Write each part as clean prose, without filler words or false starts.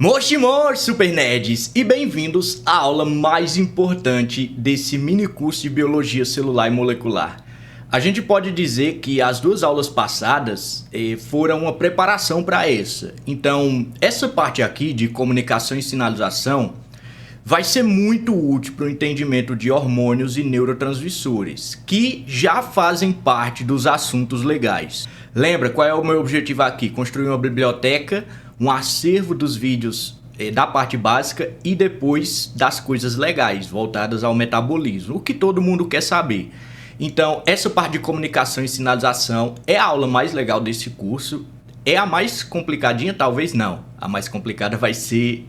Moshi Super Nerds e bem-vindos à aula mais importante desse mini curso de Biologia Celular e Molecular. A gente pode dizer que as duas aulas passadas foram uma preparação para essa. Então, essa parte aqui de comunicação e sinalização vai ser muito útil para o entendimento de hormônios e neurotransmissores, que já fazem parte dos assuntos legais. Lembra qual é o meu objetivo aqui? Construir uma biblioteca, um acervo dos vídeos da parte básica e depois das coisas legais, voltadas ao metabolismo, o que todo mundo quer saber. Então, essa parte de comunicação e sinalização é a aula mais legal desse curso. É a mais complicadinha? Talvez não. A mais complicada vai ser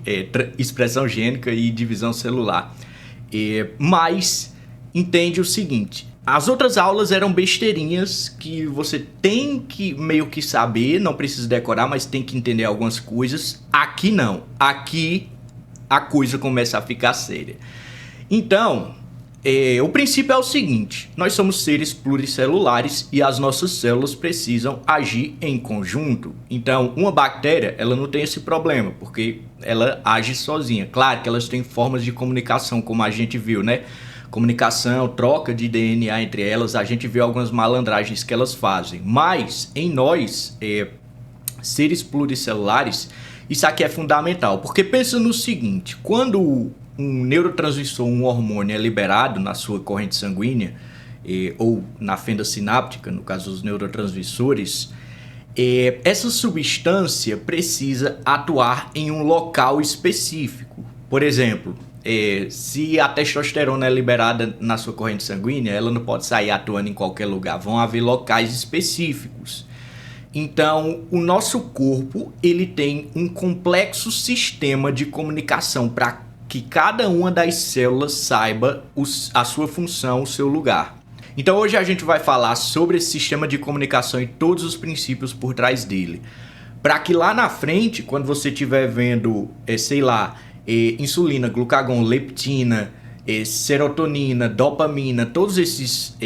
expressão gênica e divisão celular. Mas entende o seguinte: as outras aulas eram besteirinhas que você tem que meio que saber, não precisa decorar, mas tem que entender algumas coisas. Aqui não. Aqui a coisa começa a ficar séria. Então, o princípio é o seguinte: nós somos seres pluricelulares e as nossas células precisam agir em conjunto. Então, uma bactéria, ela não tem esse problema, porque ela age sozinha. Claro que elas têm formas de comunicação, como a gente viu, né? Comunicação, troca de DNA entre elas, a gente vê algumas malandragens que elas fazem. Mas, em nós, seres pluricelulares, isso aqui é fundamental. Porque pensa no seguinte: quando um neurotransmissor, um hormônio é liberado na sua corrente sanguínea, ou na fenda sináptica, no caso dos neurotransmissores, essa substância precisa atuar em um local específico. Por exemplo, se a testosterona é liberada na sua corrente sanguínea, ela não pode sair atuando em qualquer lugar, vão haver locais específicos. Então, o nosso corpo ele tem um complexo sistema de comunicação para que cada uma das células saiba a sua função, o seu lugar. Então hoje a gente vai falar sobre esse sistema de comunicação e todos os princípios por trás dele. Para que lá na frente, quando você estiver vendo, insulina, glucagon, leptina, serotonina, dopamina, todos esses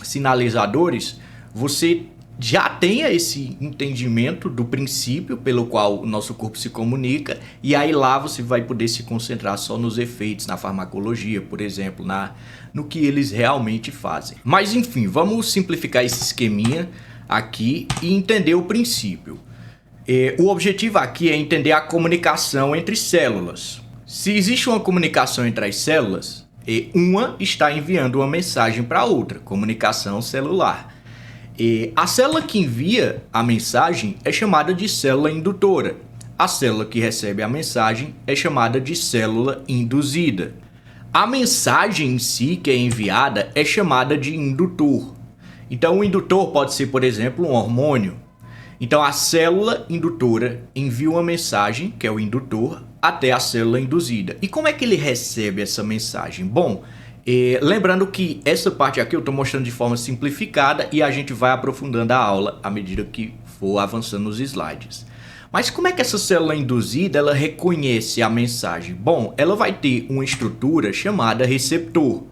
sinalizadores, você já tenha esse entendimento do princípio pelo qual o nosso corpo se comunica, e aí lá você vai poder se concentrar só nos efeitos, na farmacologia, por exemplo, no que eles realmente fazem. Mas enfim, vamos simplificar esse esqueminha aqui e entender o princípio. O objetivo aqui é entender a comunicação entre células. Se existe uma comunicação entre as células, uma está enviando uma mensagem para a outra, comunicação celular. A célula que envia a mensagem é chamada de célula indutora. A célula que recebe a mensagem é chamada de célula induzida. A mensagem em si que é enviada é chamada de indutor. Então o indutor pode ser, por exemplo, um hormônio. Então a célula indutora envia uma mensagem, que é o indutor, até a célula induzida. E como é que ele recebe essa mensagem? Bom, lembrando que essa parte aqui eu estou mostrando de forma simplificada e a gente vai aprofundando a aula à medida que for avançando nos slides. Mas como é que essa célula induzida ela reconhece a mensagem? Bom, ela vai ter uma estrutura chamada receptor.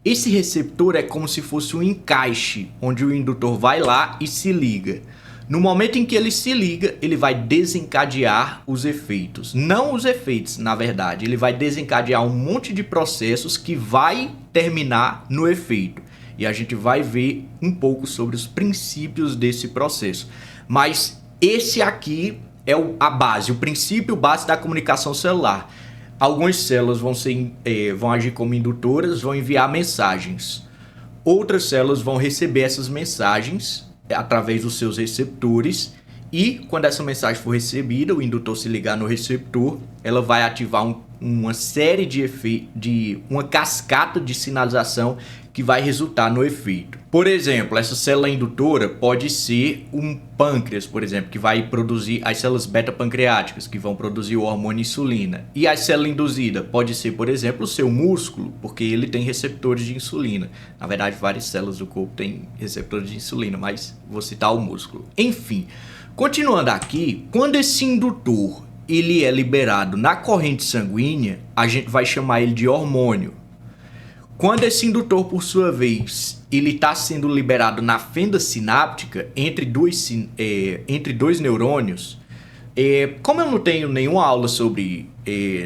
Esse receptor é como se fosse um encaixe, onde o indutor vai lá e se liga. No momento em que ele se liga, ele vai desencadear os efeitos. Não os efeitos, na verdade. Ele vai desencadear um monte de processos que vai terminar no efeito. E a gente vai ver um pouco sobre os princípios desse processo. Mas esse aqui é a base, o princípio base da comunicação celular. Algumas células vão agir como indutoras, vão enviar mensagens. Outras células vão receber essas mensagens através dos seus receptores, e quando essa mensagem for recebida, o indutor se ligar no receptor, ela vai ativar uma série uma cascata de sinalização que vai resultar no efeito. Por exemplo, essa célula indutora pode ser um pâncreas, por exemplo, que vai produzir as células beta-pancreáticas, que vão produzir o hormônio insulina. E a célula induzida pode ser, por exemplo, o seu músculo, porque ele tem receptores de insulina. Na verdade, várias células do corpo têm receptores de insulina, mas vou citar o músculo. Enfim, continuando aqui, quando esse indutor ele é liberado na corrente sanguínea, a gente vai chamar ele de hormônio. Quando esse indutor, por sua vez, ele está sendo liberado na fenda sináptica entre dois neurônios, Como eu não tenho nenhuma aula sobre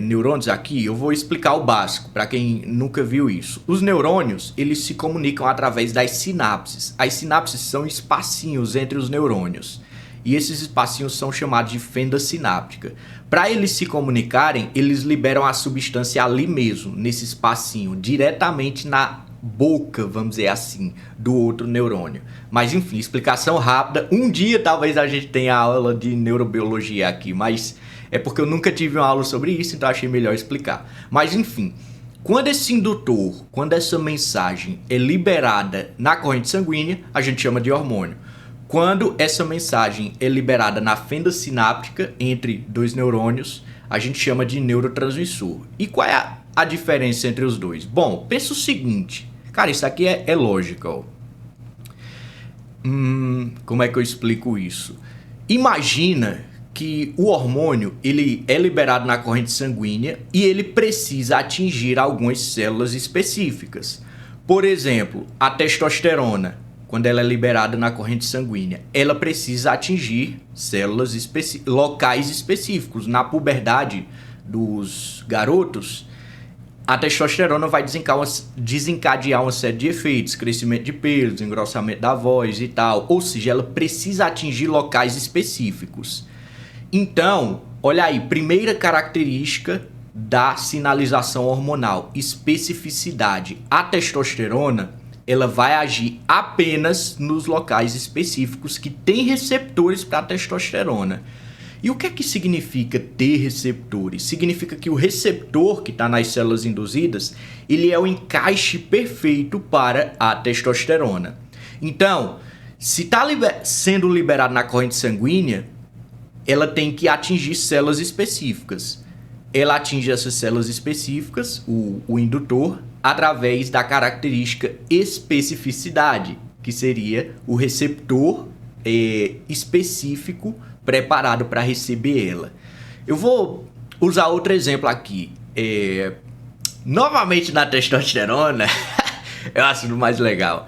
neurônios aqui, eu vou explicar o básico para quem nunca viu isso. Os neurônios, eles se comunicam através das sinapses. As sinapses são espacinhos entre os neurônios. E esses espacinhos são chamados de fenda sináptica. Para eles se comunicarem, eles liberam a substância ali mesmo, nesse espacinho, diretamente na boca, vamos dizer assim, do outro neurônio. Mas enfim, explicação rápida. Um dia talvez a gente tenha aula de neurobiologia aqui, mas é porque eu nunca tive uma aula sobre isso, então achei melhor explicar. Mas enfim, quando esse indutor, quando essa mensagem é liberada na corrente sanguínea, a gente chama de hormônio. Quando essa mensagem é liberada na fenda sináptica entre dois neurônios, a gente chama de neurotransmissor. E qual é a diferença entre os dois? Bom, pensa o seguinte. Cara, isso aqui é lógica, ó. Como é que eu explico isso? Imagina que o hormônio ele é liberado na corrente sanguínea e ele precisa atingir algumas células específicas. Por exemplo, a testosterona, quando ela é liberada na corrente sanguínea, ela precisa atingir células locais específicos. Na puberdade dos garotos, a testosterona vai desencadear uma série de efeitos, crescimento de pelos, engrossamento da voz e tal. Ou seja, ela precisa atingir locais específicos. Então, olha aí, primeira característica da sinalização hormonal, especificidade. A testosterona, ela vai agir apenas nos locais específicos que têm receptores para a testosterona. E o que é que significa ter receptores? Significa que o receptor que está nas células induzidas, ele é o encaixe perfeito para a testosterona. Então, se está sendo liberado na corrente sanguínea, ela tem que atingir células específicas. Ela atinge essas células específicas, o indutor, através da característica especificidade, que seria o receptor específico preparado para receber ela. Eu vou usar outro exemplo aqui. Novamente na testosterona, eu acho mais legal.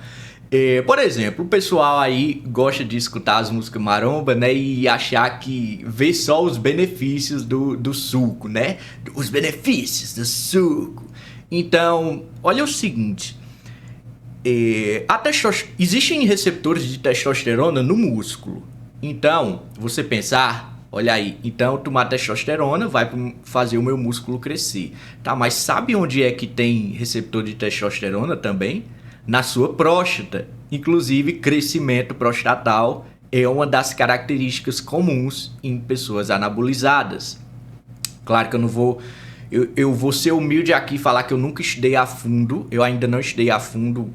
Por exemplo, o pessoal aí gosta de escutar as músicas maromba, né? E achar que vê só os benefícios do suco, né? Os benefícios do suco. Então, olha o seguinte. Existem receptores de testosterona no músculo. Então, você pensar, olha aí, então tomar testosterona vai fazer o meu músculo crescer. Tá, mas sabe onde é que tem receptor de testosterona também? Na sua próstata. Inclusive, crescimento prostatal é uma das características comuns em pessoas anabolizadas. Claro que eu não vou... Eu vou ser humilde aqui e falar que eu nunca estudei a fundo, eu ainda não estudei a fundo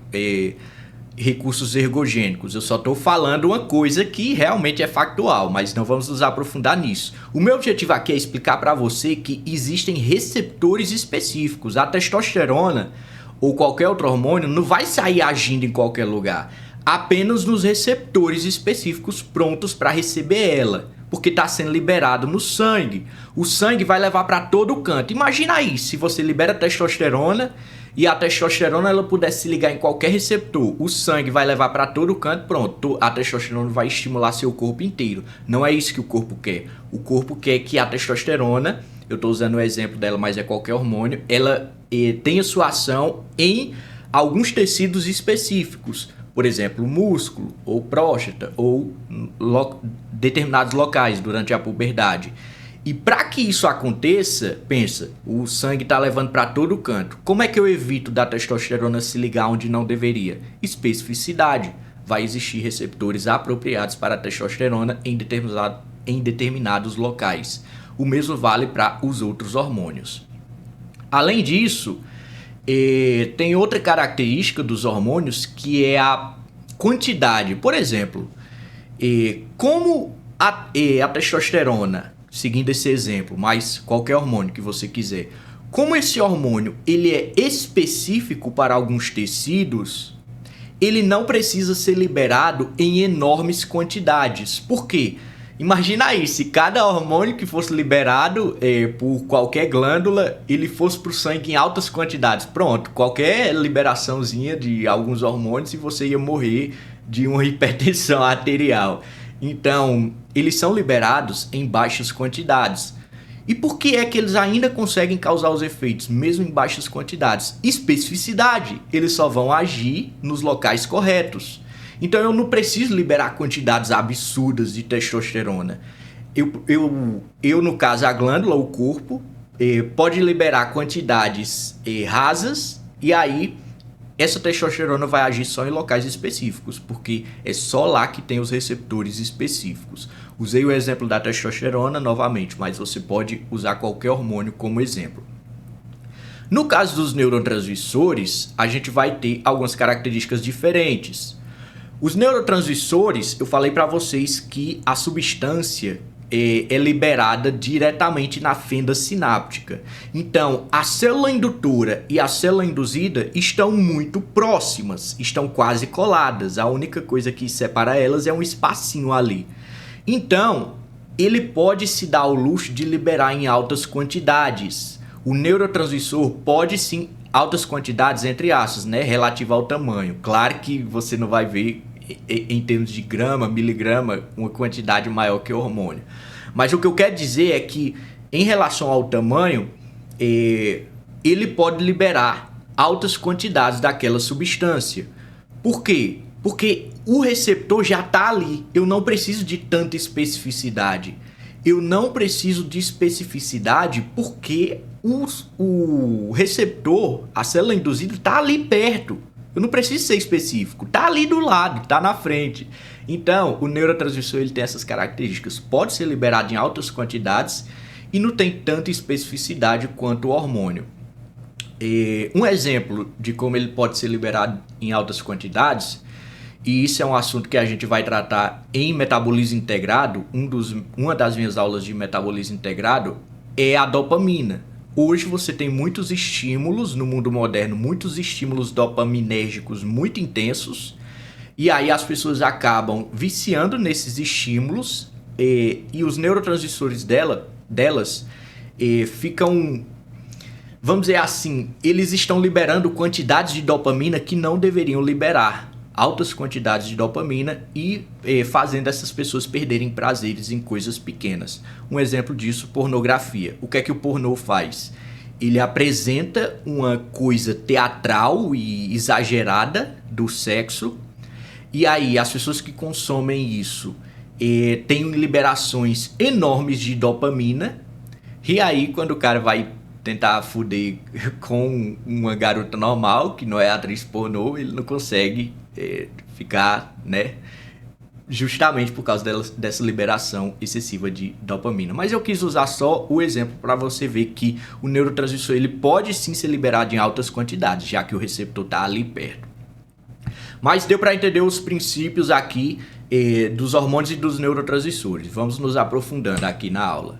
recursos ergogênicos. Eu só estou falando uma coisa que realmente é factual, mas não vamos nos aprofundar nisso. O meu objetivo aqui é explicar para você que existem receptores específicos. A testosterona ou qualquer outro hormônio não vai sair agindo em qualquer lugar, apenas nos receptores específicos prontos para receber ela, porque está sendo liberado no sangue. O sangue vai levar para todo canto. Imagina aí, se você libera testosterona e a testosterona ela pudesse se ligar em qualquer receptor, o sangue vai levar para todo canto, pronto, a testosterona vai estimular seu corpo inteiro. Não é isso que o corpo quer. O corpo quer que a testosterona, eu estou usando o exemplo dela, mas é qualquer hormônio, ela tenha sua ação em alguns tecidos específicos. Por exemplo, músculo, ou próstata, ou determinados locais durante a puberdade. E para que isso aconteça, pensa, o sangue está levando para todo canto. Como é que eu evito da testosterona se ligar onde não deveria? Especificidade. Vai existir receptores apropriados para a testosterona em determinados locais. O mesmo vale para os outros hormônios. Além disso, tem outra característica dos hormônios que é a quantidade. Por exemplo, como a testosterona, seguindo esse exemplo, mas qualquer hormônio que você quiser, como esse hormônio ele é específico para alguns tecidos, ele não precisa ser liberado em enormes quantidades. Por quê? Imagina aí, se cada hormônio que fosse liberado por qualquer glândula, ele fosse para o sangue em altas quantidades. Pronto, qualquer liberaçãozinha de alguns hormônios e você ia morrer de uma hipertensão arterial. Então, eles são liberados em baixas quantidades. E por que é que eles ainda conseguem causar os efeitos, mesmo em baixas quantidades? Especificidade. Eles só vão agir nos locais corretos. Então eu não preciso liberar quantidades absurdas de testosterona. No caso, a glândula, o corpo, pode liberar quantidades rasas, e aí essa testosterona vai agir só em locais específicos, porque é só lá que tem os receptores específicos. Usei o exemplo da testosterona novamente, mas você pode usar qualquer hormônio como exemplo. No caso dos neurotransmissores, a gente vai ter algumas características diferentes. Os neurotransmissores, eu falei para vocês que a substância é liberada diretamente na fenda sináptica. Então, a célula indutora e a célula induzida estão muito próximas, estão quase coladas. A única coisa que separa elas é um espacinho ali. Então, ele pode se dar ao luxo de liberar em altas quantidades. O neurotransmissor pode sim, altas quantidades entre aspas, né, relativo ao tamanho. Claro que você não vai ver em termos de grama, miligrama, uma quantidade maior que o hormônio. Mas o que eu quero dizer é que, em relação ao tamanho, ele pode liberar altas quantidades daquela substância. Por quê? Porque o receptor já está ali. Eu não preciso de tanta especificidade. Eu não preciso de especificidade porque o receptor, a célula induzida, está ali perto. Eu não preciso ser específico, tá ali do lado, tá na frente. Então, o neurotransmissor ele tem essas características. Pode ser liberado em altas quantidades e não tem tanta especificidade quanto o hormônio. Um exemplo de como ele pode ser liberado em altas quantidades, e isso é um assunto que a gente vai tratar em metabolismo integrado, uma das minhas aulas de metabolismo integrado, é a dopamina. Hoje você tem muitos estímulos no mundo moderno, muitos estímulos dopaminérgicos muito intensos, e aí as pessoas acabam viciando nesses estímulos e os neurotransmissores delas ficam, vamos dizer assim, eles estão liberando quantidades de dopamina que não deveriam liberar, altas quantidades de dopamina e fazendo essas pessoas perderem prazeres em coisas pequenas. Um exemplo disso, pornografia. O que é que o pornô faz? Ele apresenta uma coisa teatral e exagerada do sexo, e aí as pessoas que consomem isso têm liberações enormes de dopamina, e aí quando o cara vai tentar fuder com uma garota normal, que não é atriz pornô, ele não consegue ficar, né? Justamente por causa dessa liberação excessiva de dopamina. Mas eu quis usar só o exemplo para você ver que o neurotransmissor ele pode sim ser liberado em altas quantidades, já que o receptor está ali perto. Mas deu para entender os princípios aqui dos hormônios e dos neurotransmissores. Vamos nos aprofundando aqui na aula.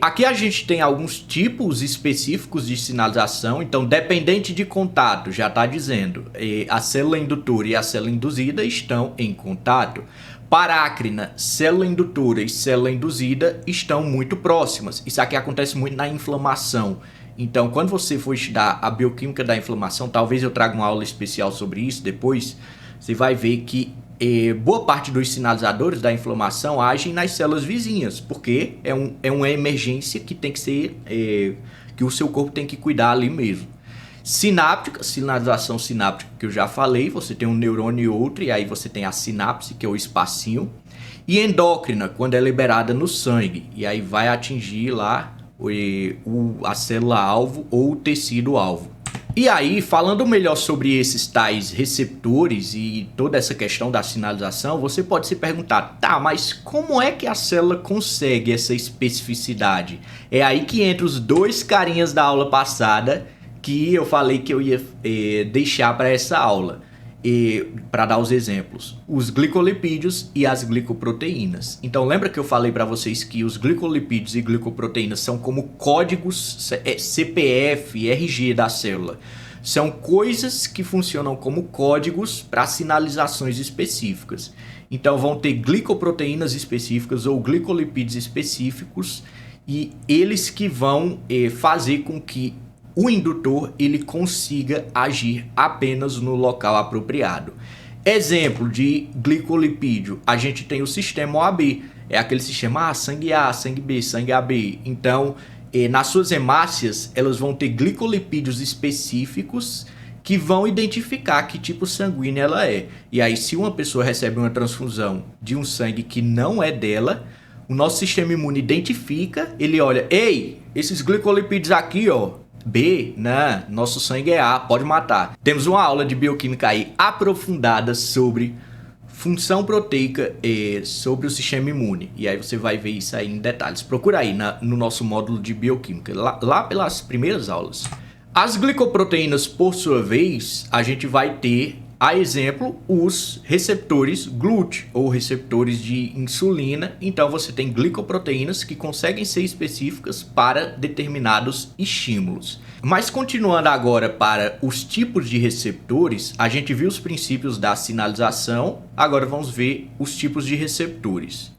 Aqui a gente tem alguns tipos específicos de sinalização, então dependente de contato, já está dizendo, a célula indutora e a célula induzida estão em contato. Parácrina, célula indutora e célula induzida estão muito próximas. Isso aqui acontece muito na inflamação. Então, quando você for estudar a bioquímica da inflamação, talvez eu traga uma aula especial sobre isso depois, você vai ver que boa parte dos sinalizadores da inflamação agem nas células vizinhas, porque é uma emergência que tem que ser, que o seu corpo tem que cuidar ali mesmo. Sináptica, sinalização sináptica que eu já falei, você tem um neurônio e outro, e aí você tem a sinapse, que é o espacinho. E endócrina, quando é liberada no sangue, e aí vai atingir lá a célula-alvo ou o tecido-alvo. E aí, falando melhor sobre esses tais receptores e toda essa questão da sinalização, você pode se perguntar, tá, mas como é que a célula consegue essa especificidade? É aí que entra os dois carinhas da aula passada que eu falei que eu ia deixar para essa aula, para dar os exemplos, os glicolipídios e as glicoproteínas. Então lembra que eu falei para vocês que os glicolipídios e glicoproteínas são como códigos CPF, RG da célula. São coisas que funcionam como códigos para sinalizações específicas. Então vão ter glicoproteínas específicas ou glicolipídios específicos, e eles que vão fazer com que o indutor ele consiga agir apenas no local apropriado. Exemplo de glicolipídio, a gente tem o sistema OAB, é aquele sistema sangue A, sangue B, sangue AB. Então, nas suas hemácias, elas vão ter glicolipídios específicos que vão identificar que tipo sanguíneo ela é. E aí, se uma pessoa recebe uma transfusão de um sangue que não é dela, o nosso sistema imune identifica, ele olha, ei, esses glicolipídios aqui, ó, B, né? Nosso sangue é A, pode matar. Temos uma aula de bioquímica aí aprofundada sobre função proteica e sobre o sistema imune. E aí você vai ver isso aí em detalhes. Procura aí no nosso módulo de bioquímica, lá pelas primeiras aulas. As glicoproteínas, por sua vez, a gente vai ter, a exemplo, os receptores GLUT, ou receptores de insulina. Então você tem glicoproteínas que conseguem ser específicas para determinados estímulos. Mas continuando agora para os tipos de receptores, a gente viu os princípios da sinalização, agora vamos ver os tipos de receptores.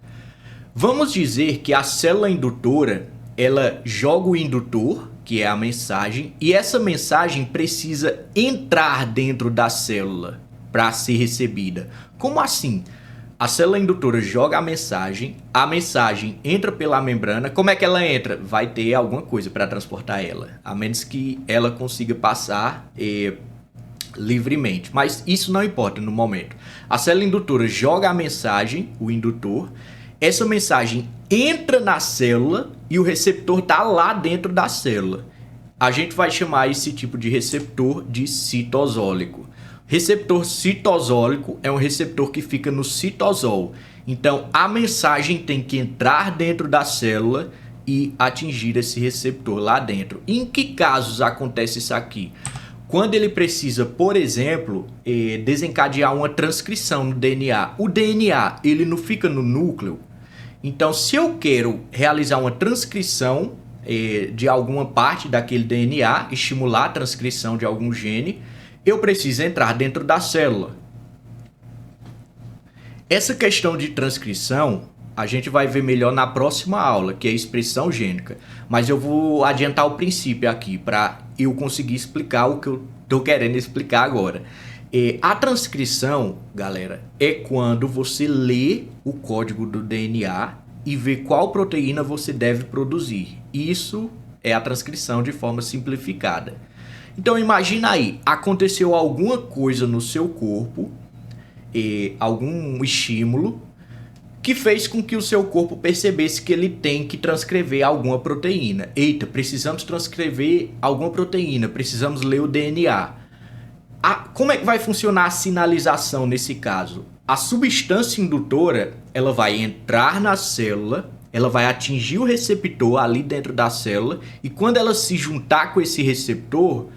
Vamos dizer que a célula indutora, ela joga o indutor, que é a mensagem, e essa mensagem precisa entrar dentro da célula para ser recebida. Como assim? A célula indutora joga a mensagem entra pela membrana. Como é que ela entra? Vai ter alguma coisa para transportar ela, a menos que ela consiga passar livremente. Mas isso não importa no momento. A célula indutora joga a mensagem, o indutor, essa mensagem entra na célula e o receptor está lá dentro da célula. A gente vai chamar esse tipo de receptor de citosólico. Receptor citosólico é um receptor que fica no citosol. Então, a mensagem tem que entrar dentro da célula e atingir esse receptor lá dentro. Em que casos acontece isso aqui? Quando ele precisa, por exemplo, desencadear uma transcrição no DNA. O DNA, ele não fica no núcleo. Então, se eu quero realizar uma transcrição de alguma parte daquele DNA, estimular a transcrição de algum gene, eu preciso entrar dentro da célula. Essa questão de transcrição a gente vai ver melhor na próxima aula, que é a expressão gênica. Mas eu vou adiantar o princípio aqui para eu conseguir explicar o que eu estou querendo explicar agora. A transcrição, galera, é quando você lê o código do DNA e vê qual proteína você deve produzir. Isso é a transcrição de forma simplificada. Então imagina aí, aconteceu alguma coisa no seu corpo, algum estímulo, que fez com que o seu corpo percebesse que ele tem que transcrever alguma proteína. Eita, precisamos transcrever alguma proteína, precisamos ler o DNA. Como é que vai funcionar a sinalização nesse caso? A substância indutora, ela vai entrar na célula, ela vai atingir o receptor ali dentro da célula, e quando ela se juntar com esse receptor,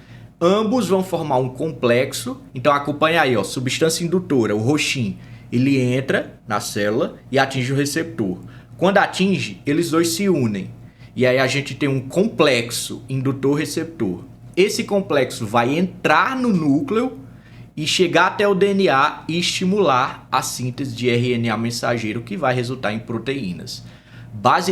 ambos vão formar um complexo. Então acompanha aí, ó, substância indutora, o roxinho, ele entra na célula e atinge o receptor. Quando atinge, eles dois se unem. E aí a gente tem um complexo indutor-receptor. Esse complexo vai entrar no núcleo e chegar até o DNA e estimular a síntese de RNA mensageiro, que vai resultar em proteínas.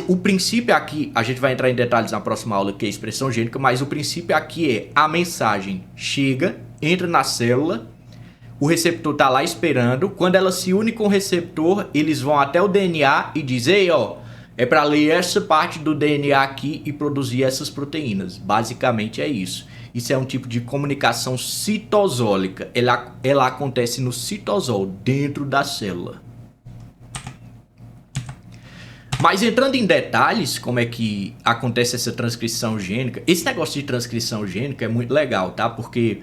O princípio aqui, a gente vai entrar em detalhes na próxima aula, que é a expressão gênica, mas o princípio aqui é a mensagem chega, entra na célula, o receptor está lá esperando. Quando ela se une com o receptor, eles vão até o DNA e dizem, ei, ó, é para ler essa parte do DNA aqui e produzir essas proteínas. Basicamente é isso. Isso é um tipo de comunicação citosólica. Ela acontece no citosol, dentro da célula. Mas entrando em detalhes, como é que acontece essa transcrição gênica, esse negócio de transcrição gênica é muito legal, tá? Porque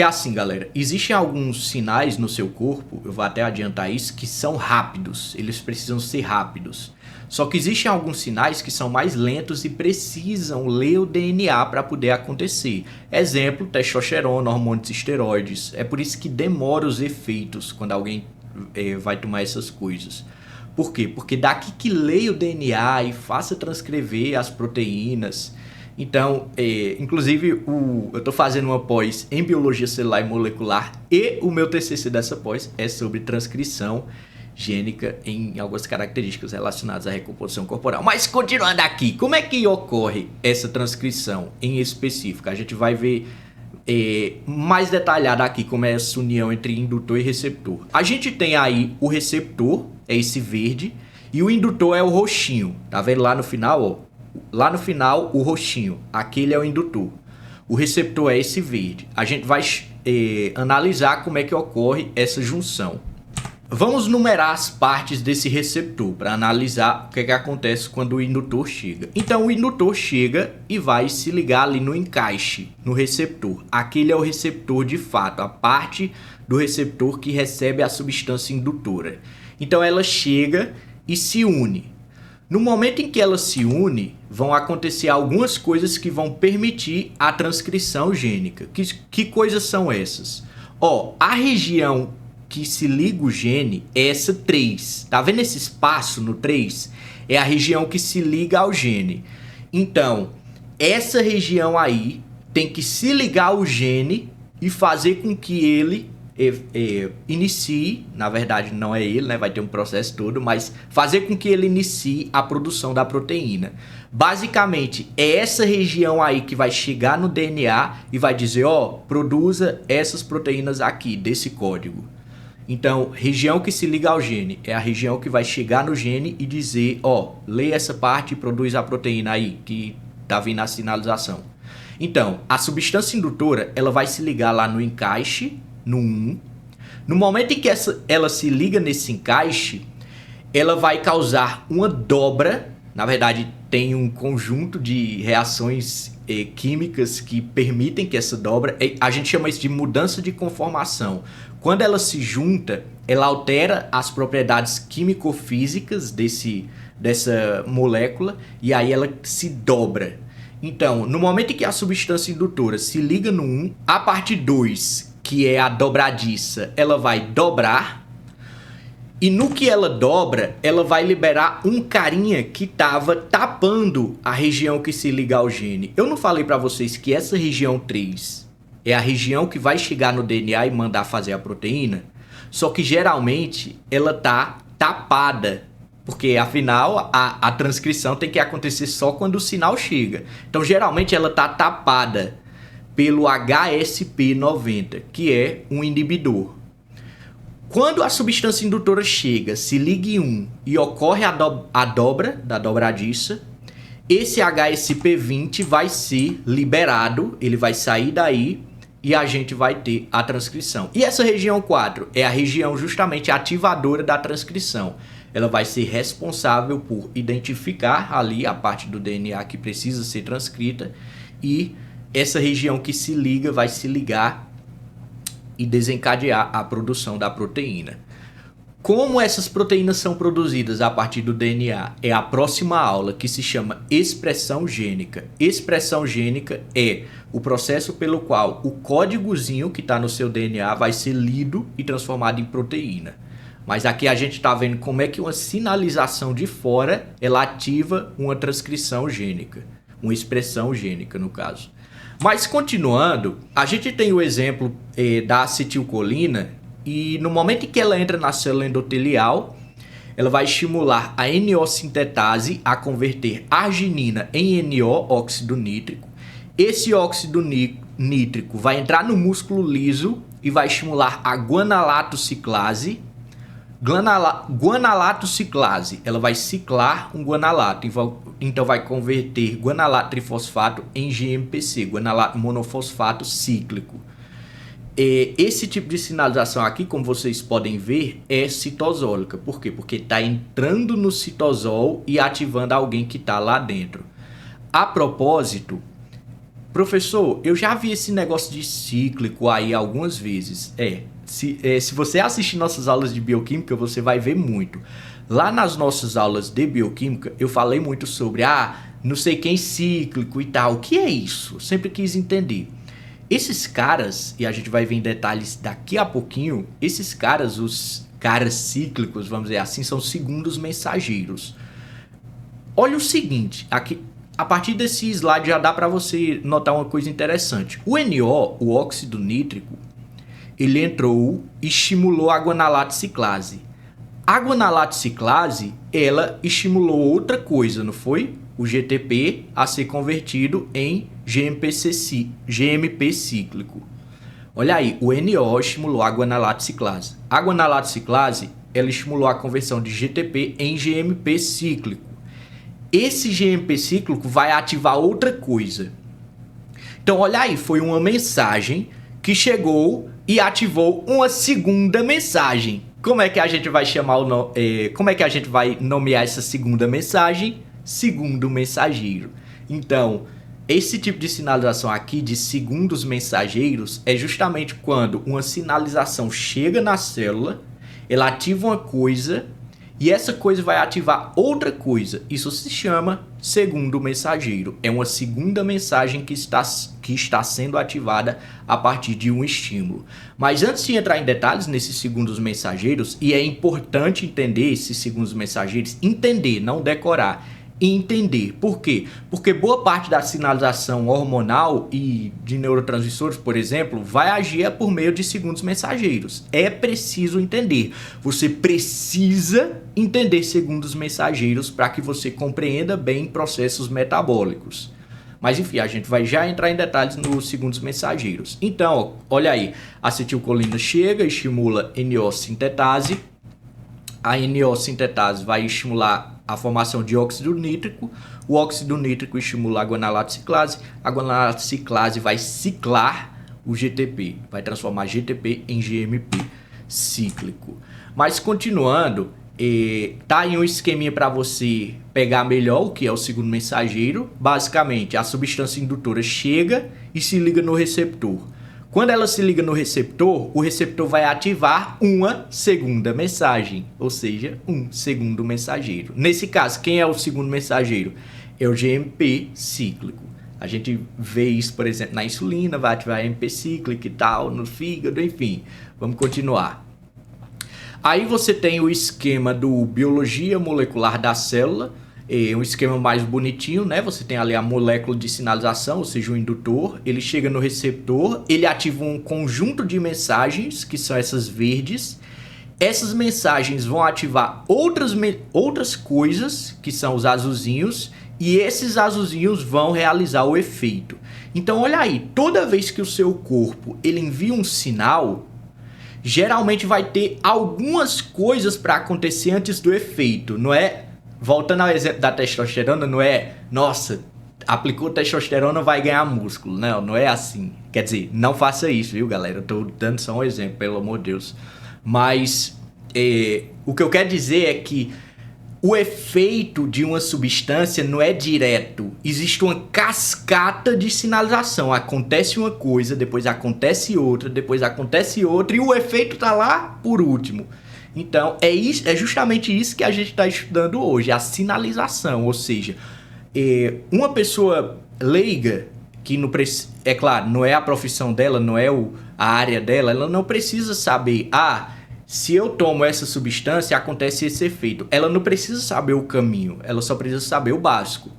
assim, galera, existem alguns sinais no seu corpo, eu vou até adiantar isso, que são rápidos, eles precisam ser rápidos. Só que existem alguns sinais que são mais lentos e precisam ler o DNA para poder acontecer. Exemplo, testosterona, hormônio de esteroides. É por isso que demora os efeitos quando alguém vai tomar essas coisas. Por quê? Porque daqui que leia o DNA e faça transcrever as proteínas. Então, inclusive, eu estou fazendo uma pós em Biologia Celular e Molecular e o meu TCC dessa pós é sobre transcrição gênica em algumas características relacionadas à recomposição corporal. Mas continuando aqui, como é que ocorre essa transcrição em específico? A gente vai ver mais detalhada aqui como é essa união entre indutor e receptor. A gente tem aí o receptor, é esse verde, e o indutor é o roxinho. Tá vendo lá no final, ó? Lá no final, o roxinho. Aquele é o indutor. O receptor é esse verde. A gente vai analisar como é que ocorre essa junção. Vamos numerar as partes desse receptor para analisar o que acontece quando o indutor chega. Então, o indutor chega e vai se ligar ali no encaixe, no receptor. Aquele é o receptor de fato, a parte do receptor que recebe a substância indutora. Então, ela chega e se une. No momento em que ela se une, vão acontecer algumas coisas que vão permitir a transcrição gênica. Que coisas são essas? Ó, a região que se liga o gene é essa 3. Tá vendo esse espaço no 3? É a região que se liga ao gene. Então, essa região aí tem que se ligar ao gene e fazer com que ele inicie, na verdade não é ele, né? Vai ter um processo todo, mas fazer com que ele inicie a produção da proteína. Basicamente, é essa região aí que vai chegar no DNA e vai dizer, ó, produza essas proteínas aqui, desse código. Então, região que se liga ao gene é a região que vai chegar no gene e dizer, ó, lê essa parte e produz a proteína aí, que tá vindo a sinalização. Então, a substância indutora, ela vai se ligar lá no encaixe, no 1. No momento em que ela se liga nesse encaixe, ela vai causar uma dobra. Na verdade, tem um conjunto de reações químicas que permitem que essa dobra, a gente chama isso de mudança de conformação. Quando ela se junta, ela altera as propriedades químico-físicas dessa molécula e aí ela se dobra. Então, no momento em que a substância indutora se liga no 1, a parte 2, que é a dobradiça, ela vai dobrar. E no que ela dobra, ela vai liberar um carinha que estava tapando a região que se liga ao gene. Eu não falei para vocês que essa região 3 é a região que vai chegar no DNA e mandar fazer a proteína? Só que geralmente ela tá tapada, porque afinal a transcrição tem que acontecer só quando o sinal chega. Então geralmente ela tá tapada pelo HSP90, que é um inibidor. Quando a substância indutora chega, se liga em 1 e ocorre a dobra da dobradiça, esse HSP20 vai ser liberado, ele vai sair daí e a gente vai ter a transcrição. E essa região 4 é a região justamente ativadora da transcrição. Ela vai ser responsável por identificar ali a parte do DNA que precisa ser transcrita e essa região que se liga vai se ligar e desencadear a produção da proteína. Como essas proteínas são produzidas a partir do DNA é a próxima aula, que se chama expressão gênica. Expressão gênica é o processo pelo qual o códigozinho que está no seu DNA vai ser lido e transformado em proteína. Mas aqui a gente está vendo como é que uma sinalização de fora ela ativa uma transcrição gênica, uma expressão gênica no caso. Mas continuando, a gente tem o exemplo da acetilcolina e no momento em que ela entra na célula endotelial, ela vai estimular a NO-sintetase a converter arginina em NO, óxido nítrico. Esse óxido nítrico vai entrar no músculo liso e vai estimular a guanalatociclase. Guanalatociclase, ela vai ciclar um guanalato, então vai converter guanalato trifosfato em GMPC, guanalato monofosfato cíclico. Esse tipo de sinalização aqui, como vocês podem ver, é citosólica. Por quê? Porque está entrando no citosol e ativando alguém que está lá dentro. A propósito, professor, eu já vi esse negócio de cíclico aí algumas vezes. Se você assistir nossas aulas de bioquímica, você vai ver muito. Lá nas nossas aulas de bioquímica, eu falei muito sobre, não sei quem cíclico e tal. O que é isso? Sempre quis entender. Esses caras, e a gente vai ver em detalhes daqui a pouquinho, esses caras, os caras cíclicos, vamos dizer assim, são segundos mensageiros. Olha o seguinte, aqui, a partir desse slide já dá para você notar uma coisa interessante. O NO, o óxido nítrico, ele entrou e estimulou a guanalatociclase. A guanalatociclase, ela estimulou outra coisa, não foi? o GTP a ser convertido em GMP cíclico. Olha aí, o NO estimulou a guanalato ciclase. A guanalato ciclase, ela estimulou a conversão de GTP em GMP cíclico. Esse GMP cíclico vai ativar outra coisa. Então, olha aí, foi uma mensagem que chegou e ativou uma segunda mensagem. Como é que a gente vai como é que a gente vai nomear essa segunda mensagem? Segundo mensageiro. Então, esse tipo de sinalização aqui de segundos mensageiros é justamente quando uma sinalização chega na célula, ela ativa uma coisa e essa coisa vai ativar outra coisa. Isso se chama segundo mensageiro. É uma segunda mensagem que está sendo ativada a partir de um estímulo. Mas antes de entrar em detalhes nesses segundos mensageiros, e é importante entender esses segundos mensageiros, entender, não decorar, e entender. Por quê? Porque boa parte da sinalização hormonal e de neurotransmissores, por exemplo, vai agir por meio de segundos mensageiros. É preciso entender. Você precisa entender segundos mensageiros para que você compreenda bem processos metabólicos. Mas enfim, a gente vai já entrar em detalhes nos segundos mensageiros. Então, olha aí, a acetilcolina chega, estimula NO sintetase. A NO sintetase vai estimular a formação de óxido nítrico, o óxido nítrico estimula a guanalato ciclase vai ciclar o GTP, vai transformar GTP em GMP cíclico. Mas continuando, tá aí um esqueminha para você pegar melhor o que é o segundo mensageiro. Basicamente, a substância indutora chega e se liga no receptor. Quando ela se liga no receptor, o receptor vai ativar uma segunda mensagem, ou seja, um segundo mensageiro. Nesse caso, quem é o segundo mensageiro? É o GMP cíclico. A gente vê isso, por exemplo, na insulina, vai ativar GMP cíclico e tal, no fígado, enfim. Vamos continuar. Aí você tem o esquema do biologia molecular da célula, um esquema mais bonitinho, né? Você tem ali a molécula de sinalização, ou seja, o indutor. Ele chega no receptor, ele ativa um conjunto de mensagens, que são essas verdes. Essas mensagens vão ativar outras coisas, que são os azulzinhos, e esses azulzinhos vão realizar o efeito. Então, olha aí, toda vez que o seu corpo ele envia um sinal, geralmente vai ter algumas coisas para acontecer antes do efeito, não é? Voltando ao exemplo da testosterona, não é, nossa, aplicou testosterona, vai ganhar músculo. Não, não é assim. Quer dizer, não faça isso, viu, galera? Eu tô dando só um exemplo, pelo amor de Deus. Mas o que eu quero dizer é que o efeito de uma substância não é direto. Existe uma cascata de sinalização. Acontece uma coisa, depois acontece outra, depois acontece outra, e o efeito tá lá por último. Então, é justamente isso que a gente está estudando hoje, a sinalização, ou seja, uma pessoa leiga, que não é claro, não é a profissão dela, não é a área dela, ela não precisa saber, se eu tomo essa substância, acontece esse efeito. Ela não precisa saber o caminho, ela só precisa saber o básico.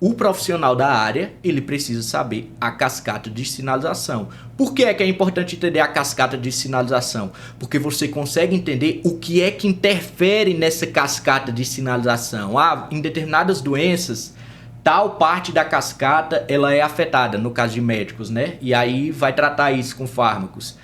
O profissional da área, ele precisa saber a cascata de sinalização. Por que é importante entender a cascata de sinalização? Porque você consegue entender o que é que interfere nessa cascata de sinalização. Em determinadas doenças, tal parte da cascata ela é afetada, no caso de médicos, né? E aí vai tratar isso com fármacos.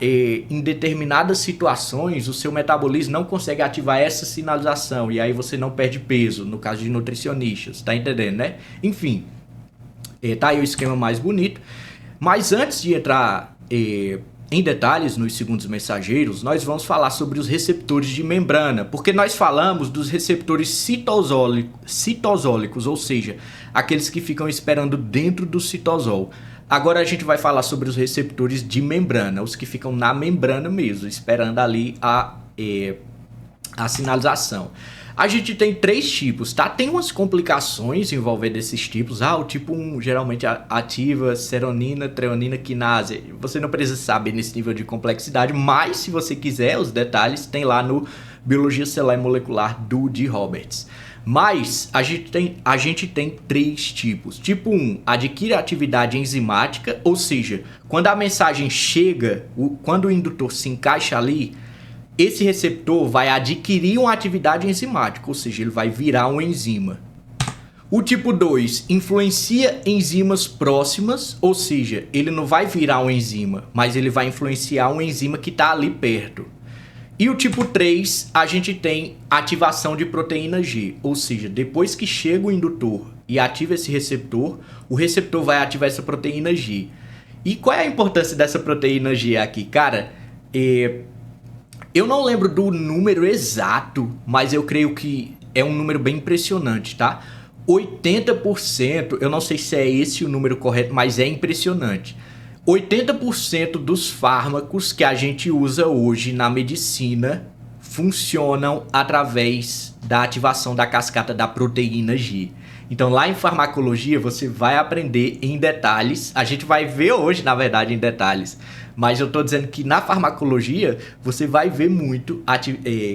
Em determinadas situações, o seu metabolismo não consegue ativar essa sinalização e aí você não perde peso, no caso de nutricionistas, tá entendendo, né? Enfim, tá aí o esquema mais bonito. Mas antes de entrar em detalhes nos segundos mensageiros, nós vamos falar sobre os receptores de membrana, porque nós falamos dos receptores citosólicos, ou seja, aqueles que ficam esperando dentro do citosol. Agora a gente vai falar sobre os receptores de membrana, os que ficam na membrana mesmo, esperando ali a sinalização. A gente tem 3 tipos, tá? Tem umas complicações envolvendo esses tipos. O tipo 1 geralmente ativa seronina, treonina, quinase. Você não precisa saber nesse nível de complexidade, mas se você quiser os detalhes, tem lá no Biologia Celular e Molecular do D. Roberts. Mas a gente tem 3 tipos. Tipo 1, adquire atividade enzimática, ou seja, quando a mensagem chega, quando o indutor se encaixa ali, esse receptor vai adquirir uma atividade enzimática, ou seja, ele vai virar uma enzima. O tipo 2 influencia enzimas próximas, ou seja, ele não vai virar uma enzima, mas ele vai influenciar uma enzima que está ali perto. E o tipo 3, a gente tem ativação de proteína G, ou seja, depois que chega o indutor e ativa esse receptor, o receptor vai ativar essa proteína G. E qual é a importância dessa proteína G aqui? Cara, eu não lembro do número exato, mas eu creio que é um número bem impressionante, tá? 80%, eu não sei se é esse o número correto, mas é impressionante. 80% dos fármacos que a gente usa hoje na medicina funcionam através da ativação da cascata da proteína G. Então lá em farmacologia você vai aprender em detalhes, a gente vai ver hoje na verdade em detalhes, mas eu estou dizendo que na farmacologia você vai ver muito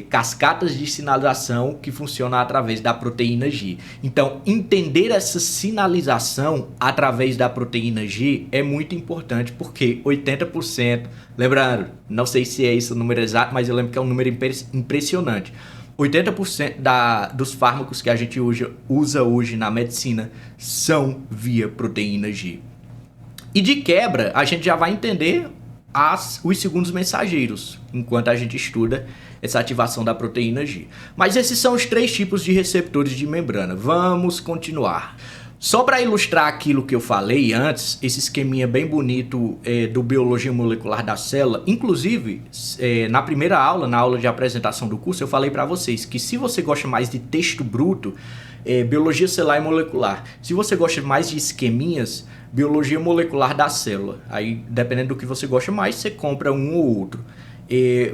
cascatas de sinalização que funcionam através da proteína G. Então entender essa sinalização através da proteína G é muito importante porque 80%, lembrando, não sei se é esse o número exato, mas eu lembro que é um número impressionante. 80% dos fármacos que a gente usa hoje na medicina são via proteína G. E de quebra, a gente já vai entender os segundos mensageiros, enquanto a gente estuda essa ativação da proteína G. Mas esses são os 3 tipos de receptores de membrana. Vamos continuar. Só para ilustrar aquilo que eu falei antes, esse esqueminha bem bonito do Biologia Molecular da Célula, inclusive na primeira aula, na aula de apresentação do curso, eu falei para vocês que se você gosta mais de texto bruto, Biologia Celular e Molecular. Se você gosta mais de esqueminhas, Biologia Molecular da Célula. Aí, dependendo do que você gosta mais, você compra um ou outro.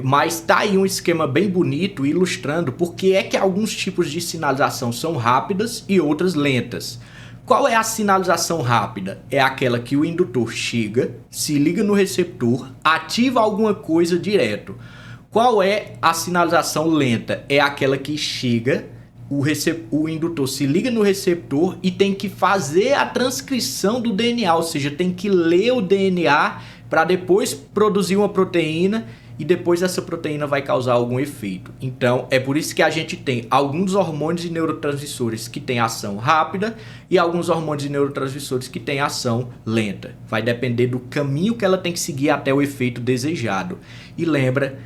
Mas tá aí um esquema bem bonito ilustrando por que é que alguns tipos de sinalização são rápidas e outras lentas. Qual é a sinalização rápida? É aquela que o indutor chega, se liga no receptor, ativa alguma coisa direto. Qual é a sinalização lenta? É aquela que chega, o indutor se liga no receptor e tem que fazer a transcrição do DNA, ou seja, tem que ler o DNA para depois produzir uma proteína e depois essa proteína vai causar algum efeito. Então, é por isso que a gente tem alguns hormônios e neurotransmissores que têm ação rápida e alguns hormônios e neurotransmissores que têm ação lenta. Vai depender do caminho que ela tem que seguir até o efeito desejado. E lembra,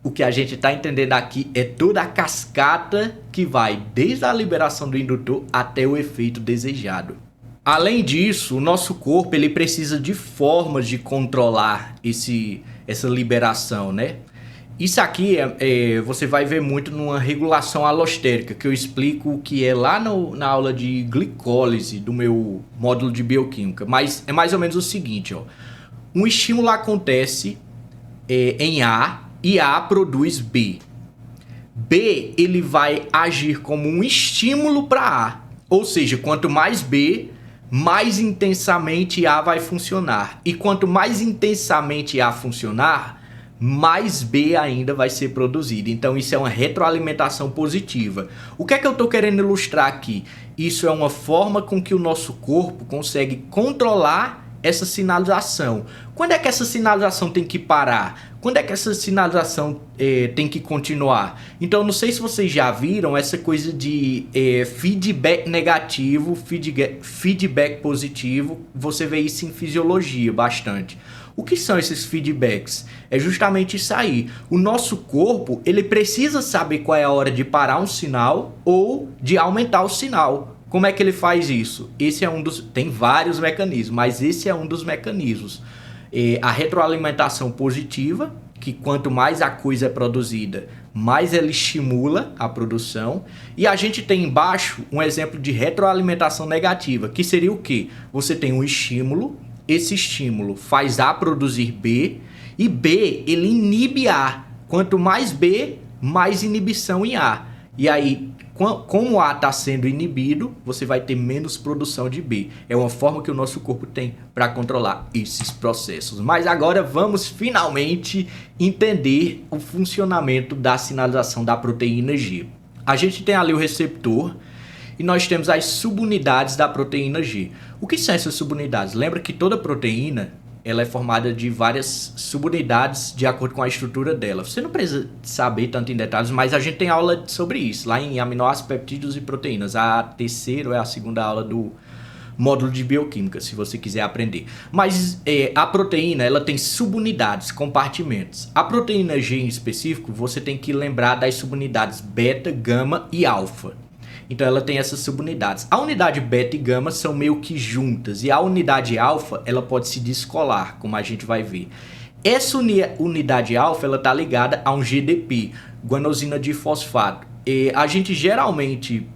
o que a gente está entendendo aqui é toda a cascata que vai desde a liberação do indutor até o efeito desejado. Além disso, o nosso corpo ele precisa de formas de controlar essa liberação, né? Isso aqui você vai ver muito numa regulação alostérica, que eu explico o que é lá na aula de glicólise do meu módulo de bioquímica. Mas é mais ou menos o seguinte, ó. Um estímulo acontece em A e A produz B. B ele vai agir como um estímulo para A. Ou seja, quanto mais B, mais intensamente A vai funcionar. E quanto mais intensamente A funcionar, mais B ainda vai ser produzido. Então isso é uma retroalimentação positiva. O que é que eu estou querendo ilustrar aqui? Isso é uma forma com que o nosso corpo consegue controlar essa sinalização. Quando é que essa sinalização tem que parar? Quando é que essa sinalização tem que continuar? Então, não sei se vocês já viram essa coisa de feedback negativo, feedback positivo. Você vê isso em fisiologia bastante. O que são esses feedbacks? É justamente isso aí. O nosso corpo, ele precisa saber qual é a hora de parar um sinal ou de aumentar o sinal. Como é que ele faz isso? Esse é tem vários mecanismos, mas esse é um dos mecanismos. A retroalimentação positiva, que quanto mais a coisa é produzida, mais ela estimula a produção. E a gente tem embaixo um exemplo de retroalimentação negativa, que seria o quê? Você tem um estímulo, esse estímulo faz A produzir B, e B ele inibe A. Quanto mais B, mais inibição em A. E aí, como A está sendo inibido, você vai ter menos produção de B. É uma forma que o nosso corpo tem para controlar esses processos. Mas agora vamos finalmente entender o funcionamento da sinalização da proteína G. A gente tem ali o receptor e nós temos as subunidades da proteína G. O que são essas subunidades? Lembra que toda proteína ela é formada de várias subunidades de acordo com a estrutura dela. Você não precisa saber tanto em detalhes, mas a gente tem aula sobre isso, lá em aminoácidos, peptídeos e proteínas. A terceira ou é a segunda aula do módulo de bioquímica, se você quiser aprender. Mas a proteína, ela tem subunidades, compartimentos. A proteína G em específico, você tem que lembrar das subunidades beta, gama e alfa. Então ela tem essas subunidades. A unidade beta e gama são meio que juntas, e a unidade alfa, ela pode se descolar, como a gente vai ver. Essa unidade alfa, ela está ligada a um GDP, guanosina difosfato. E a gente geralmente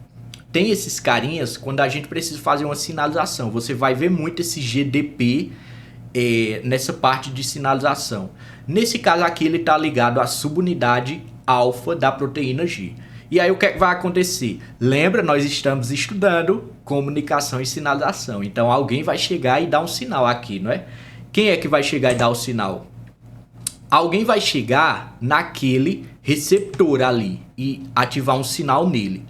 tem esses carinhas quando a gente precisa fazer uma sinalização. Você vai ver muito esse GDP nessa parte de sinalização. Nesse caso aqui, ele está ligado à subunidade alfa da proteína G. E aí o que vai acontecer? Lembra, nós estamos estudando comunicação e sinalização. Então alguém vai chegar e dar um sinal aqui, não é? Quem é que vai chegar e dar o sinal? Alguém vai chegar naquele receptor ali e ativar um sinal nele.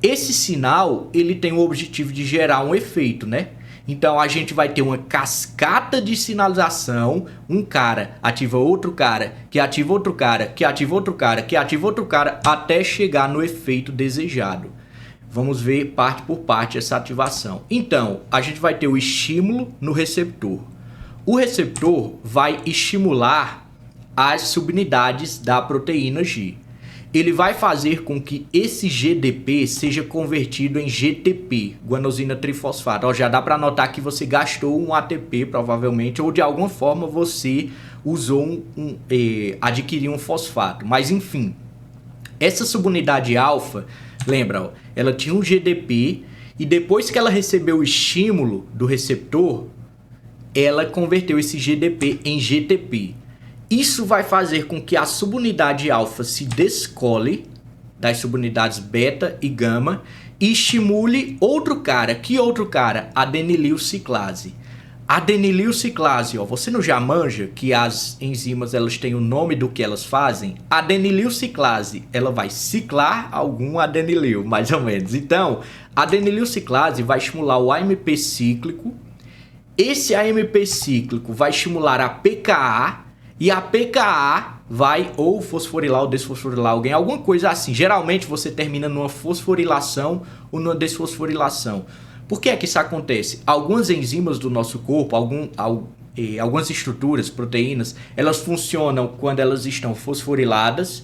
Esse sinal, ele tem o objetivo de gerar um efeito, né? Então a gente vai ter uma cascata de sinalização, um cara ativa outro cara, que ativa outro cara, que ativa outro cara, que ativa outro cara, até chegar no efeito desejado. Vamos ver parte por parte essa ativação. Então, a gente vai ter o estímulo no receptor. O receptor vai estimular as subunidades da proteína G. Ele vai fazer com que esse GDP seja convertido em GTP, guanosina trifosfato. Ó, já dá para notar que você gastou um ATP, provavelmente, ou de alguma forma você usou adquiriu um fosfato. Mas enfim, essa subunidade alfa, lembra, ó, ela tinha um GDP e depois que ela recebeu o estímulo do receptor, ela converteu esse GDP em GTP. Isso vai fazer com que a subunidade alfa se descole das subunidades beta e gama e estimule outro cara. Que outro cara? Adenililciclase. Adenililciclase, ó, você não já manja que as enzimas elas têm o nome do que elas fazem? Adenililciclase, ela vai ciclar algum adenilil, mais ou menos. Então, a adenililciclase vai estimular o AMP cíclico. Esse AMP cíclico vai estimular a pKa. E a pKa vai ou fosforilar ou desfosforilar alguém, alguma coisa assim. Geralmente você termina numa fosforilação ou numa desfosforilação. Por que é que isso acontece? Algumas enzimas do nosso corpo, algumas estruturas, proteínas, elas funcionam quando elas estão fosforiladas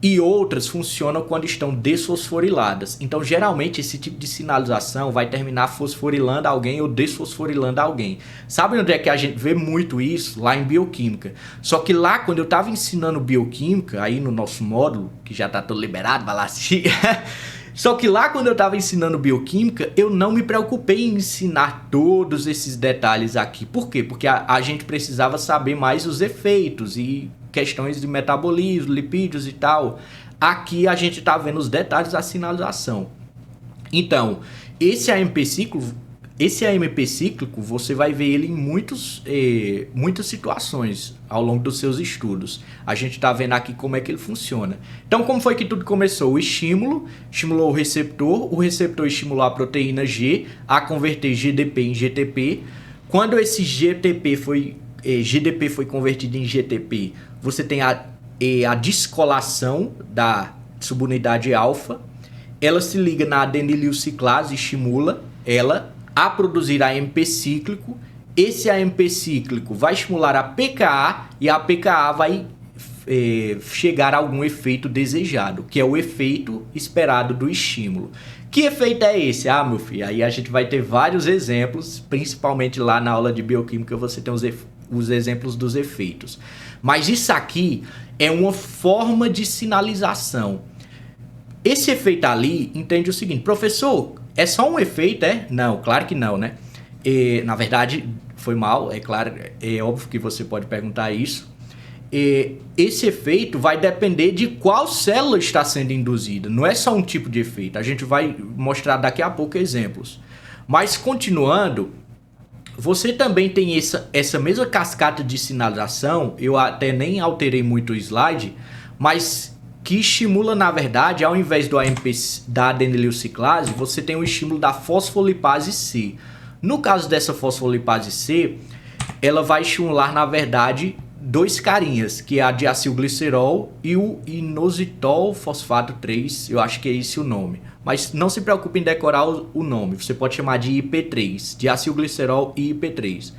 e outras funcionam quando estão desfosforiladas. Então, geralmente, esse tipo de sinalização vai terminar fosforilando alguém ou desfosforilando alguém. Sabe onde é que a gente vê muito isso? Lá em bioquímica. Só que lá, quando eu estava ensinando bioquímica, aí no nosso módulo, que já está todo liberado, vai lá assistir. Só que lá, quando eu estava ensinando bioquímica, eu não me preocupei em ensinar todos esses detalhes aqui. Por quê? Porque a gente precisava saber mais os efeitos e questões de metabolismo, lipídios e tal. Aqui a gente está vendo os detalhes da sinalização. Então, esse AMP cíclico, você vai ver ele em muitas situações ao longo dos seus estudos. A gente está vendo aqui como é que ele funciona. Então, como foi que tudo começou? O estímulo estimulou o receptor estimulou a proteína G a converter GDP em GTP. Quando esse GDP foi convertido em GTP, você tem a descolação da subunidade alfa. Ela se liga na adenililciclase, estimula ela a produzir AMP cíclico. Esse AMP cíclico vai estimular a pKa e a pKa vai chegar a algum efeito desejado, que é o efeito esperado do estímulo. Que efeito é esse? Ah, meu filho, aí a gente vai ter vários exemplos, principalmente lá na aula de bioquímica você tem os exemplos dos efeitos. Mas isso aqui é uma forma de sinalização. Esse efeito ali, entende o seguinte, professor, é só um efeito, é? Não, claro que não, né? Na verdade, foi mal, é claro, é óbvio que você pode perguntar isso. Esse efeito vai depender de qual célula está sendo induzida, não é só um tipo de efeito, a gente vai mostrar daqui a pouco exemplos. Mas continuando, você também tem essa mesma cascata de sinalização, eu até nem alterei muito o slide, mas que estimula, na verdade, ao invés do AMP da adenililciclase, você tem o estímulo da fosfolipase C. No caso dessa fosfolipase C, ela vai estimular, na verdade, dois carinhas, que é a diacilglicerol e o inositol fosfato 3, eu acho que é esse o nome. Mas não se preocupe em decorar o nome, você pode chamar de IP3, diacilglicerol e IP3.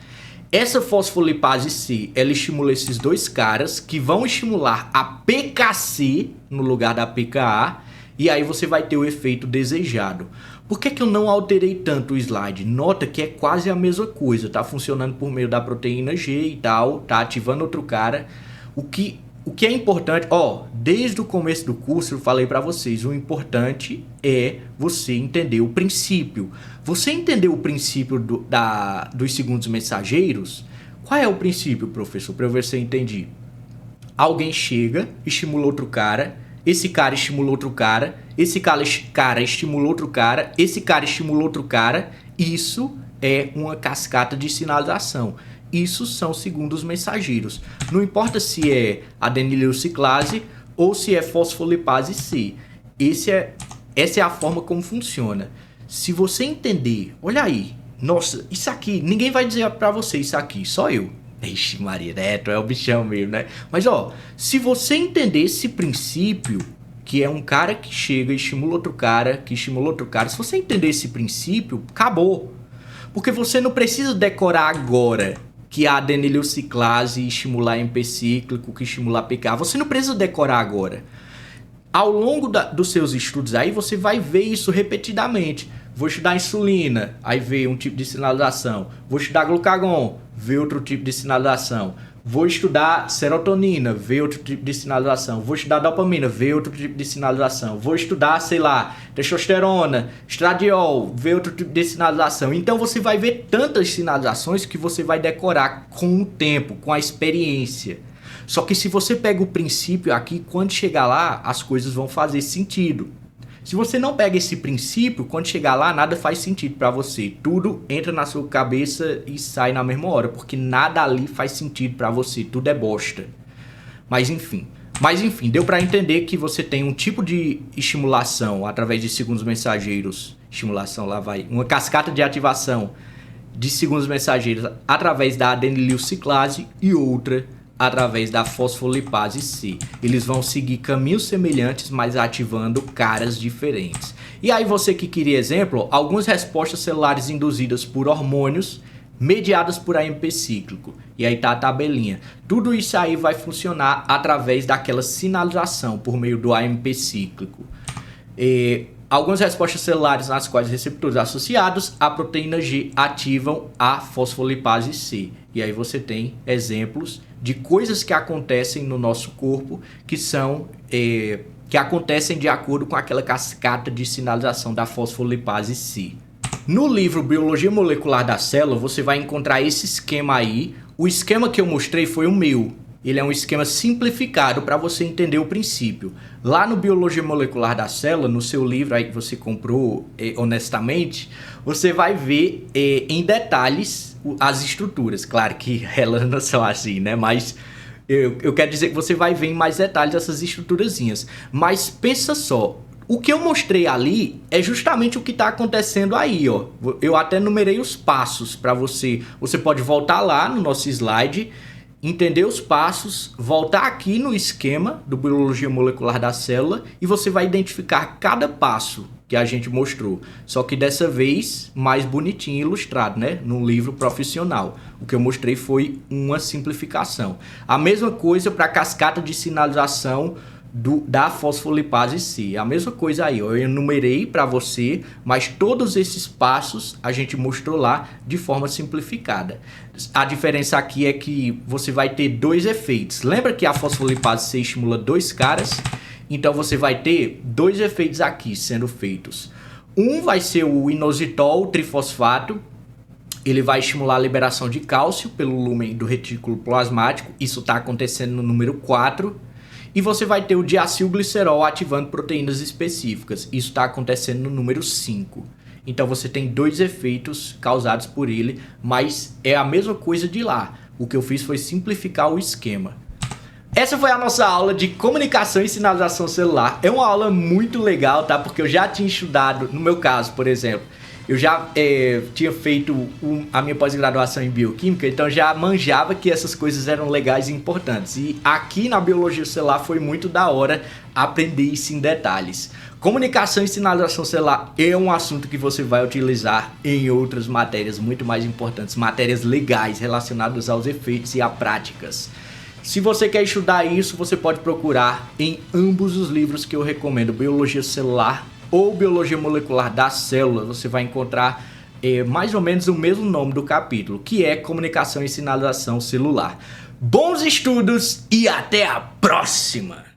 Essa fosfolipase C, ela estimula esses dois caras que vão estimular a PKC no lugar da PKA, e aí você vai ter o efeito desejado. Por que eu não alterei tanto o slide? Nota que é quase a mesma coisa, tá funcionando por meio da proteína G e tal, tá ativando outro cara. O que é importante, desde o começo do curso eu falei para vocês, o importante é você entender o princípio. Você entendeu o princípio dos segundos mensageiros? Qual é o princípio, professor? Para eu ver se eu entendi. Alguém chega, estimula outro cara, esse cara estimula outro cara, esse cara estimula outro cara, esse cara estimula outro cara. Isso é uma cascata de sinalização. Isso são segundos mensageiros. Não importa se é adenileuciclase ou se é fosfolipase C. Essa é a forma como funciona. Se você entender, olha aí, nossa, isso aqui, ninguém vai dizer pra você isso aqui, só eu. Ixi, Maria, tu é o bichão mesmo, né? Mas se você entender esse princípio, que é um cara que chega e estimula outro cara, que estimula outro cara, se você entender esse princípio, acabou. Porque você não precisa decorar agora que a adenileuciclase estimular MP cíclico, que estimular PK. Você não precisa decorar agora. Ao longo dos seus estudos aí, você vai ver isso repetidamente. Vou estudar insulina, aí vê um tipo de sinalização. Vou estudar glucagon, vê outro tipo de sinalização. Vou estudar serotonina, vê outro tipo de sinalização. Vou estudar dopamina, vê outro tipo de sinalização. Vou estudar, sei lá, testosterona, estradiol, vê outro tipo de sinalização. Então você vai ver tantas sinalizações que você vai decorar com o tempo, com a experiência. Só que se você pega o princípio aqui, quando chegar lá, as coisas vão fazer sentido. Se você não pega esse princípio, quando chegar lá, nada faz sentido pra você. Tudo entra na sua cabeça e sai na mesma hora, porque nada ali faz sentido pra você. Tudo é bosta. Mas enfim, deu pra entender que você tem um tipo de estimulação através de segundos mensageiros. Estimulação, lá vai. Uma cascata de ativação de segundos mensageiros através da adenileuciclase e outra através da fosfolipase C. Eles vão seguir caminhos semelhantes, mas ativando caras diferentes. E aí você que queria exemplo, algumas respostas celulares induzidas por hormônios mediadas por AMP cíclico. E aí tá a tabelinha. Tudo isso aí vai funcionar através daquela sinalização por meio do AMP cíclico. Algumas respostas celulares nas quais receptores associados à proteína G ativam a fosfolipase C. E aí você tem exemplos de coisas que acontecem no nosso corpo que acontecem de acordo com aquela cascata de sinalização da fosfolipase C. No livro Biologia Molecular da Célula, você vai encontrar esse esquema aí. O esquema que eu mostrei foi o meu. Ele é um esquema simplificado para você entender o princípio. Lá no Biologia Molecular da Célula, no seu livro aí que você comprou honestamente, você vai ver em detalhes as estruturas. Claro que elas não são assim, né? Mas eu quero dizer que você vai ver em mais detalhes essas estruturazinhas. Mas pensa só, o que eu mostrei ali é justamente o que está acontecendo aí, ó. Eu até numerei os passos para você. Você pode voltar lá no nosso slide, entender os passos, voltar aqui no esquema do Biologia Molecular da Célula e você vai identificar cada passo que a gente mostrou. Só que dessa vez mais bonitinho e ilustrado, né? Num livro profissional. O que eu mostrei foi uma simplificação. A mesma coisa para a cascata de sinalização da fosfolipase C. A mesma coisa aí, ó. Eu enumerei para você, mas todos esses passos a gente mostrou lá de forma simplificada. A diferença aqui é que você vai ter dois efeitos. Lembra que a fosfolipase C estimula dois caras? Então você vai ter dois efeitos aqui sendo feitos. Um vai ser o inositol trifosfato. Ele vai estimular a liberação de cálcio pelo lúmen do retículo plasmático. Isso está acontecendo no número 4. E você vai ter o diacilglicerol ativando proteínas específicas. Isso está acontecendo no número 5. Então você tem dois efeitos causados por ele, mas é a mesma coisa de lá. O que eu fiz foi simplificar o esquema. Essa foi a nossa aula de comunicação e sinalização celular. É uma aula muito legal, tá? Porque eu já tinha estudado, no meu caso, por exemplo, eu já tinha feito a minha pós-graduação em bioquímica, então já manjava que essas coisas eram legais e importantes. E aqui na biologia celular foi muito da hora aprender isso em detalhes. Comunicação e sinalização celular é um assunto que você vai utilizar em outras matérias muito mais importantes, matérias legais relacionadas aos efeitos e a práticas. Se você quer estudar isso, você pode procurar em ambos os livros que eu recomendo, Biologia Celular ou Biologia Molecular das Células. Você vai encontrar mais ou menos o mesmo nome do capítulo, que é Comunicação e Sinalização Celular. Bons estudos e até a próxima!